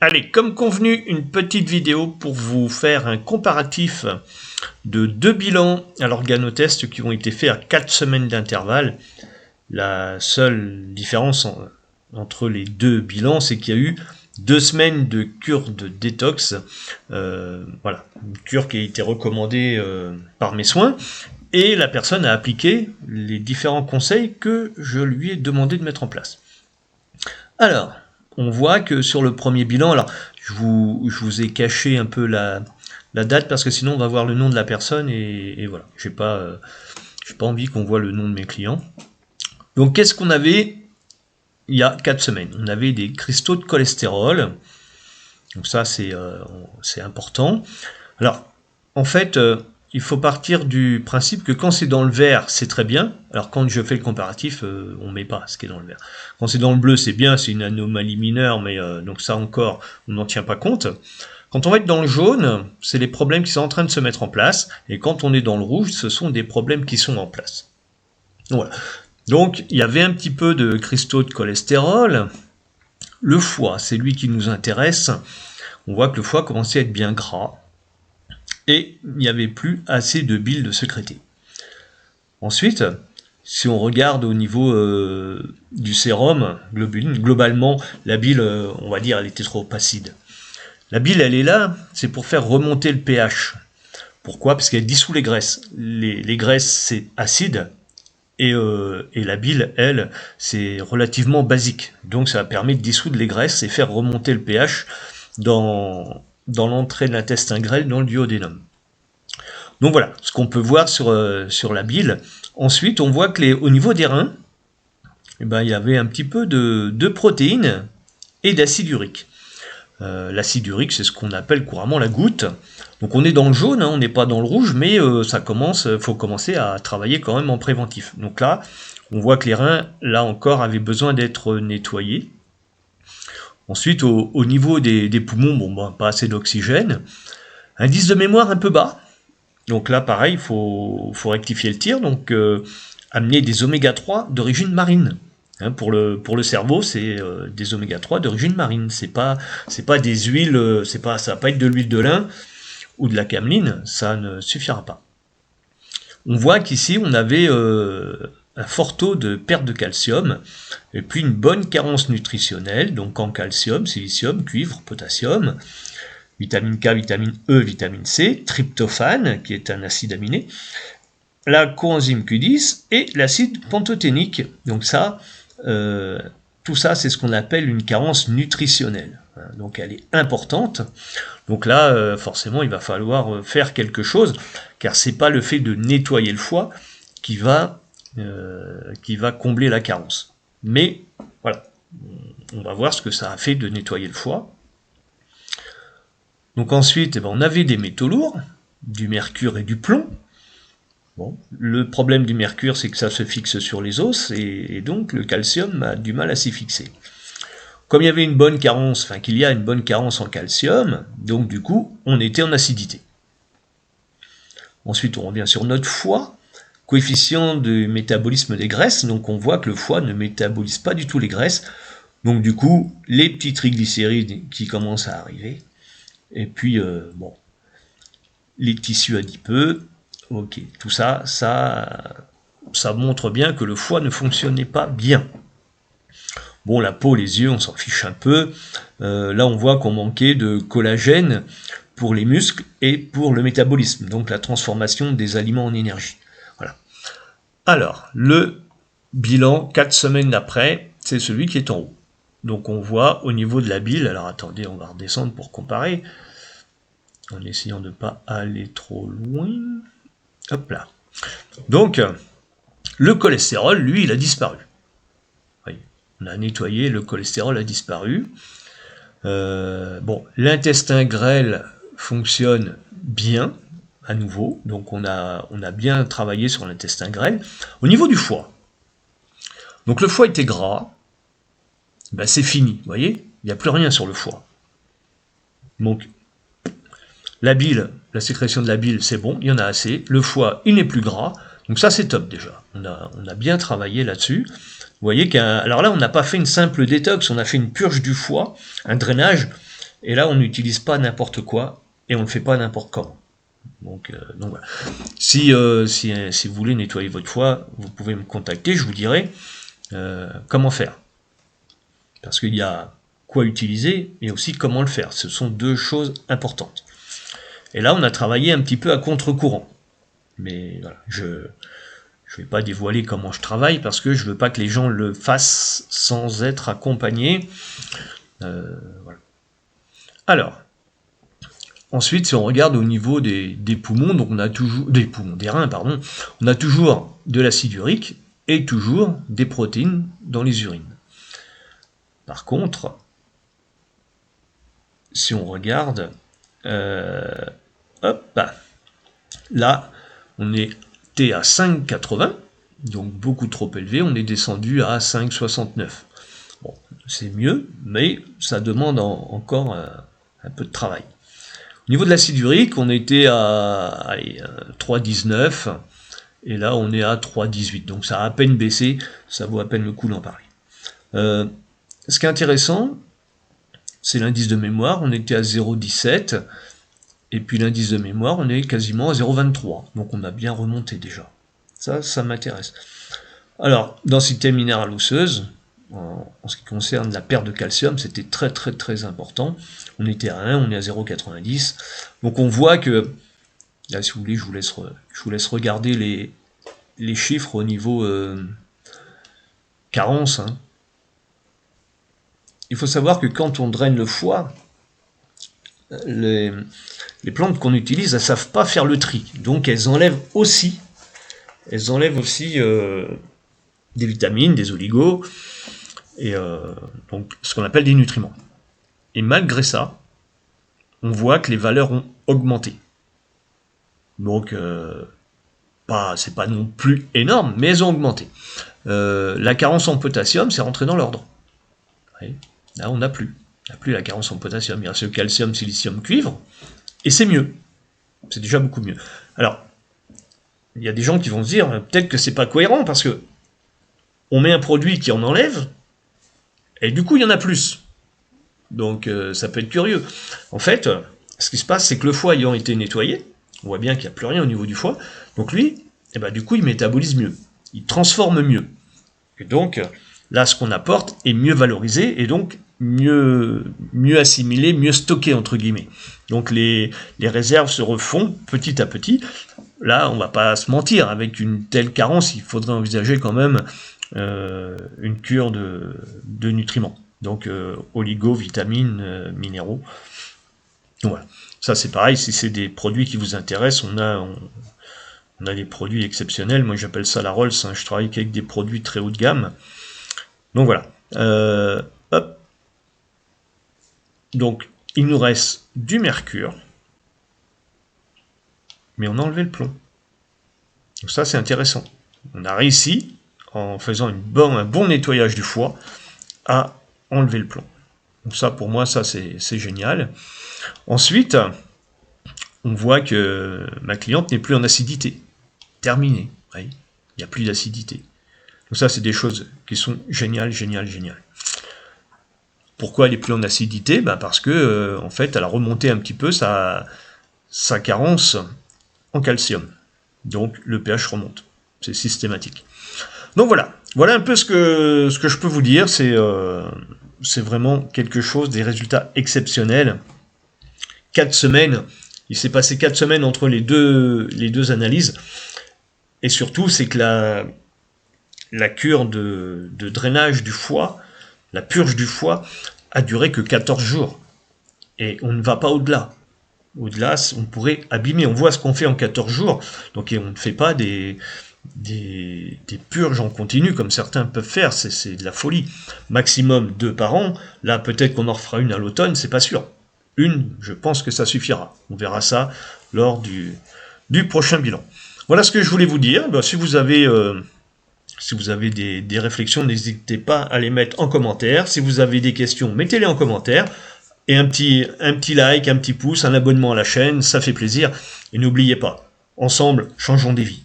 Allez, comme convenu, une petite vidéo pour vous faire un comparatif de deux bilans à l'organotest qui ont été faits à 4 semaines d'intervalle. La seule différence entre les deux bilans, c'est qu'il y a eu 2 semaines de cure de détox, voilà, une cure qui a été recommandée par mes soins, et la personne a appliqué les différents conseils que je lui ai demandé de mettre en place. Alors, on voit que sur le premier bilan, alors je vous ai caché un peu la date parce que sinon on va voir le nom de la personne et voilà, j'ai pas envie qu'on voit le nom de mes clients. Donc qu'est-ce qu'on avait il y a 4 semaines? On avait des cristaux de cholestérol, donc ça c'est important. Alors en fait, il faut partir du principe que quand c'est dans le vert, c'est très bien. Alors quand je fais le comparatif, on met pas ce qui est dans le vert. Quand c'est dans le bleu, c'est bien, c'est une anomalie mineure, mais donc ça encore, on n'en tient pas compte. Quand on va être dans le jaune, c'est les problèmes qui sont en train de se mettre en place, et quand on est dans le rouge, ce sont des problèmes qui sont en place. Voilà. Donc il y avait un petit peu de cristaux de cholestérol. Le foie, c'est lui qui nous intéresse. On voit que le foie commençait à être bien gras, et il n'y avait plus assez de bile de sécréter. Ensuite, si on regarde au niveau du sérum, globuline, globalement, la bile, on va dire, elle était trop acide. La bile, elle est là, c'est pour faire remonter le pH. Pourquoi? Parce qu'elle dissout les graisses. Les graisses, c'est acide, et la bile, elle, c'est relativement basique. Donc ça permet de dissoudre les graisses et faire remonter le pH dans l'entrée de l'intestin grêle, dans le duodénum. Donc voilà, ce qu'on peut voir sur la bile. Ensuite, on voit que au niveau des reins, eh ben, il y avait un petit peu de protéines et d'acide urique. L'acide urique, c'est ce qu'on appelle couramment la goutte. Donc on est dans le jaune, hein, on n'est pas dans le rouge, mais faut commencer à travailler quand même en préventif. Donc là, on voit que les reins, là encore, avaient besoin d'être nettoyés. Ensuite, au niveau des poumons, pas assez d'oxygène. Indice de mémoire un peu bas. Donc là, pareil, il faut rectifier le tir. Donc, amener des oméga 3 d'origine marine. Hein, pour le cerveau, c'est des oméga 3 d'origine marine. C'est pas des huiles, ça va pas être de l'huile de lin ou de la cameline, ça ne suffira pas. On voit qu'ici, on avait un fort taux de perte de calcium, et puis une bonne carence nutritionnelle, donc en calcium, silicium, cuivre, potassium, vitamine K, vitamine E, vitamine C, tryptophane, qui est un acide aminé, la coenzyme Q10 et l'acide pantothénique. Donc ça, tout ça, c'est ce qu'on appelle une carence nutritionnelle. Donc elle est importante. Donc là, forcément, il va falloir faire quelque chose, car c'est pas le fait de nettoyer le foie qui va combler la carence. Mais voilà, on va voir ce que ça a fait de nettoyer le foie. Donc ensuite, on avait des métaux lourds, du mercure et du plomb. Bon, le problème du mercure, c'est que ça se fixe sur les os, et donc le calcium a du mal à s'y fixer. Comme il y avait une bonne carence, qu'il y a une bonne carence en calcium, donc du coup, on était en acidité. Ensuite, on revient sur notre foie, coefficient de métabolisme des graisses, donc on voit que le foie ne métabolise pas du tout les graisses, donc du coup, les petits triglycérides qui commencent à arriver, et puis, les tissus adipeux, ok, tout ça montre bien que le foie ne fonctionnait pas bien. Bon, la peau, les yeux, on s'en fiche un peu. Là, on voit qu'on manquait de collagène pour les muscles et pour le métabolisme, donc la transformation des aliments en énergie. Voilà. Alors, le bilan 4 semaines après, c'est celui qui est en haut. Donc on voit au niveau de la bile, alors attendez, on va redescendre pour comparer, en essayant de ne pas aller trop loin. Hop là. Donc, le cholestérol, lui, il a disparu. Voyez, on a nettoyé, le cholestérol a disparu. L'intestin grêle fonctionne bien, à nouveau. Donc, on a bien travaillé sur l'intestin grêle. Au niveau du foie, donc le foie était gras, c'est fini, vous voyez, il n'y a plus rien sur le foie. Donc, la bile, la sécrétion de la bile, c'est bon, il y en a assez. Le foie, il n'est plus gras. Donc ça, c'est top déjà. On a bien travaillé là-dessus. Vous voyez alors là, on n'a pas fait une simple détox, on a fait une purge du foie, un drainage Et là, on n'utilise pas n'importe quoi et on ne le fait pas n'importe comment. Donc voilà. Si vous voulez nettoyer votre foie, vous pouvez me contacter, je vous dirai comment faire. Parce qu'il y a quoi utiliser et aussi comment le faire. Ce sont deux choses importantes. Et là, on a travaillé un petit peu à contre-courant. Mais voilà, je ne vais pas dévoiler comment je travaille parce que je ne veux pas que les gens le fassent sans être accompagnés. Voilà. Alors, ensuite, si on regarde au niveau des poumons, donc on a toujours des reins, pardon, on a toujours de l'acide urique et toujours des protéines dans les urines. Par contre, si on regarde, hop, là, on était à 5,80, donc beaucoup trop élevé, on est descendu à 5,69. Bon, c'est mieux, mais ça demande encore un peu de travail. Au niveau de l'acide urique, on était à 3,19, et là on est à 3,18, donc ça a à peine baissé, ça vaut à peine le coup d'en parler. Ce qui est intéressant, c'est l'indice de mémoire, on était à 0,17, et puis l'indice de mémoire, on est quasiment à 0,23, donc on a bien remonté déjà. Ça m'intéresse. Alors, densité minérale osseuse, en ce qui concerne la perte de calcium, c'était très très très important. On était à 1, on est à 0,90. Donc on voit que, là si vous voulez, je vous laisse regarder les chiffres au niveau carence. Hein. Il faut savoir que quand on draine le foie, les plantes qu'on utilise, elles ne savent pas faire le tri. Donc elles enlèvent aussi des vitamines, des oligos, et donc ce qu'on appelle des nutriments. Et malgré ça, on voit que les valeurs ont augmenté. Donc, c'est pas non plus énorme, mais elles ont augmenté. La carence en potassium, c'est rentré dans l'ordre. Là, on n'a plus. Il n'y a plus la carence en potassium. Il reste le calcium, silicium, cuivre, et c'est mieux. C'est déjà beaucoup mieux. Alors, il y a des gens qui vont se dire, peut-être que c'est pas cohérent, parce que on met un produit qui en enlève, et du coup, il y en a plus. Donc, ça peut être curieux. En fait, ce qui se passe, c'est que le foie ayant été nettoyé, on voit bien qu'il n'y a plus rien au niveau du foie, donc lui, du coup, il métabolise mieux. Il transforme mieux. Et donc, là, ce qu'on apporte est mieux valorisé, et donc mieux assimilé, mieux stocké, entre guillemets. Donc, les réserves se refont petit à petit. Là, on ne va pas se mentir, avec une telle carence, il faudrait envisager quand même une cure de nutriments. Donc oligo, vitamines, minéraux. Donc voilà. Ça c'est pareil, si c'est des produits qui vous intéressent, on a des produits exceptionnels. Moi j'appelle ça la Rolls, hein. Je travaille avec des produits très haut de gamme. Donc voilà. Hop. Donc il nous reste du mercure, mais on a enlevé le plomb. Donc ça c'est intéressant. On a réussi, en faisant un bon nettoyage du foie, à enlever le plomb. Donc ça, pour moi, ça c'est génial. Ensuite, on voit que ma cliente n'est plus en acidité. Terminé. Oui, il n'y a plus d'acidité. Donc ça, c'est des choses qui sont géniales. Pourquoi elle n'est plus en acidité ? Parce que, en fait, elle a remonté un petit peu sa carence en calcium. Donc le pH remonte. C'est systématique. Donc voilà un peu ce que je peux vous dire. C'est vraiment quelque chose, des résultats exceptionnels. 4 semaines, il s'est passé 4 semaines entre les deux analyses. Et surtout, c'est que la cure de drainage du foie, la purge du foie, a duré que 14 jours. Et on ne va pas au-delà. Au-delà, on pourrait abîmer. On voit ce qu'on fait en 14 jours. Donc on ne fait pas des purges en continu comme certains peuvent faire, c'est de la folie. Maximum 2 par an, là peut-être qu'on en refera une à l'automne, c'est pas sûr. Une, je pense que ça suffira. On verra ça lors du prochain bilan. Voilà ce que je voulais vous dire. Si vous avez des réflexions, n'hésitez pas à les mettre en commentaire. Si vous avez des questions, mettez-les en commentaire. Et un petit like, un petit pouce, un abonnement à la chaîne, ça fait plaisir. Et n'oubliez pas, ensemble, changeons des vies.